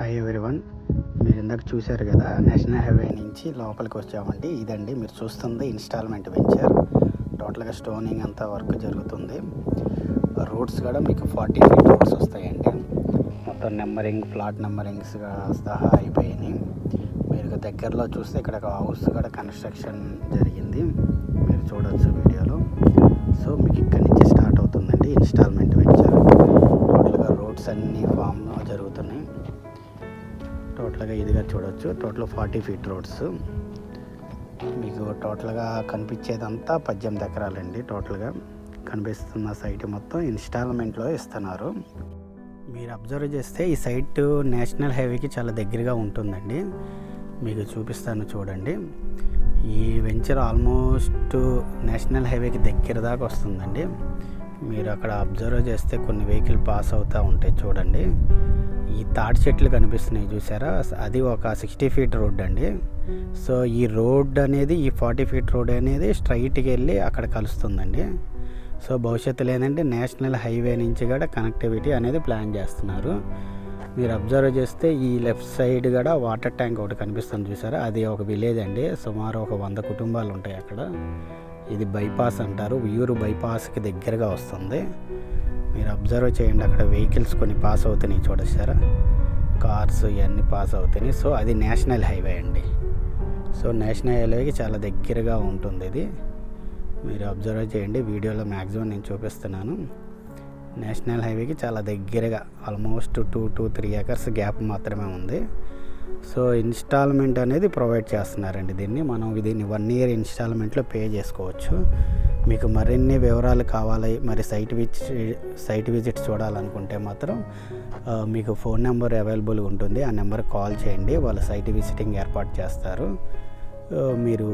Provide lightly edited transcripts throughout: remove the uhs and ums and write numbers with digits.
Hi everyone, మీరు ఇందాక చూశారు కదా నేషనల్ హైవే నుంచి లోపలికి వచ్చామండి. ఇదండి మీరు చూస్తుంది ఇన్స్టాల్మెంట్ వెంచర్. టోటల్గా స్టోనింగ్ అంతా వర్క్ జరుగుతుంది. రోడ్స్ కూడా మీకు 40 ఫీట్ రోడ్స్ వస్తాయండి. మొత్తం నెంబరింగ్, ఫ్లాట్ నెంబరింగ్స్ సహా అయిపోయినాయి. మీరు దగ్గరలో చూస్తే ఇక్కడ ఒక హౌస్ కూడా కన్స్ట్రక్షన్ జరిగింది, మీరు చూడవచ్చు వీడియోలో. సో మీకు ఇక్కడి నుంచి స్టార్ట్ అవుతుందండి ఇన్స్టాల్మెంట్ వెంచర్. టోటల్గా రోడ్స్ అన్నీ ఫామ్ జరుగుతున్నాయి. టోటల్గా ఇదిగా చూడవచ్చు, టోటల్ 40 ఫీట్ రోడ్స్. మీకు టోటల్గా కనిపించేదంతా 18 ఎకరాలండి. టోటల్గా కనిపిస్తున్న సైట్ మొత్తం ఇన్స్టాల్మెంట్లో ఇస్తున్నారు. మీరు అబ్జర్వ్ చేస్తే ఈ సైట్ నేషనల్ హైవేకి చాలా దగ్గరగా ఉంటుందండి. మీకు చూపిస్తాను చూడండి. ఈ వెంచర్ ఆల్మోస్ట్ నేషనల్ హైవేకి దగ్గర దాకా వస్తుందండి. మీరు అక్కడ అబ్జర్వ్ చేస్తే కొన్ని వెహికల్ పాస్ అవుతూ ఉంటాయి చూడండి. ఈ తాటి చెట్లు కనిపిస్తున్నాయి చూసారా, అది ఒక 60 ఫీట్ రోడ్ అండి. సో ఈ రోడ్ అనేది, ఈ 40 ఫీట్ రోడ్ అనేది స్ట్రైట్కి వెళ్ళి అక్కడ కలుస్తుందండి. సో భవిష్యత్తులో ఏంటంటే నేషనల్ హైవే నుంచి కూడా కనెక్టివిటీ అనేది ప్లాన్ చేస్తున్నారు. మీరు అబ్జర్వ్ చేస్తే ఈ లెఫ్ట్ సైడ్ కూడా వాటర్ ట్యాంక్ ఒకటి కనిపిస్తుంది చూసారా, అది ఒక విలేజ్ అండి. సుమారు ఒక 100 కుటుంబాలు ఉంటాయి అక్కడ. ఇది బైపాస్ అంటారు, ఉయ్యూరు బైపాస్కి దగ్గరగా వస్తుంది. మీరు అబ్జర్వ్ చేయండి, అక్కడ వెహికల్స్ కొన్ని పాస్ అవుతున్నాయి చూడొచ్చారా, కార్స్ ఇవన్నీ పాస్ అవుతున్నాయి. సో అది నేషనల్ హైవే అండి. సో నేషనల్ హైవేకి చాలా దగ్గరగా ఉంటుంది ఇది. మీరు అబ్జర్వ్ చేయండి, వీడియోలో మ్యాక్సిమం నేను చూపిస్తున్నాను. నేషనల్ హైవేకి చాలా దగ్గరగా ఆల్మోస్ట్ 2 to 3 ఎకర్స్ గ్యాప్ మాత్రమే ఉంది. సో ఇన్స్టాల్మెంట్ అనేది ప్రొవైడ్ చేస్తున్నారండి. దీన్ని 1 ఇయర్ ఇన్స్టాల్మెంట్లో పే చేసుకోవచ్చు. మీకు మరిన్ని వివరాలు కావాలి, మరి సైట్ విజిట్ చూడాలనుకుంటే మాత్రం మీకు ఫోన్ నెంబర్ అవైలబుల్ ఉంటుంది. ఆ నెంబర్కి కాల్ చేయండి, వాళ్ళు సైట్ విజిటింగ్ ఏర్పాటు చేస్తారు. మీరు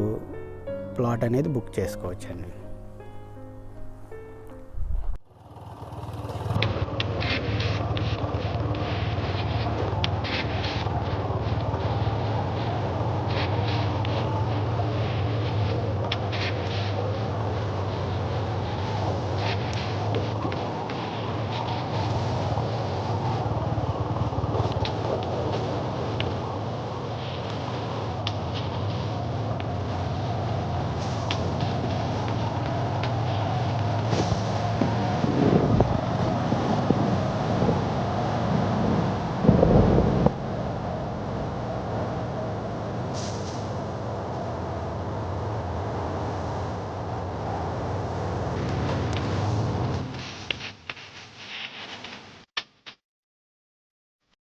ప్లాట్ అనేది బుక్ చేసుకోవచ్చండి.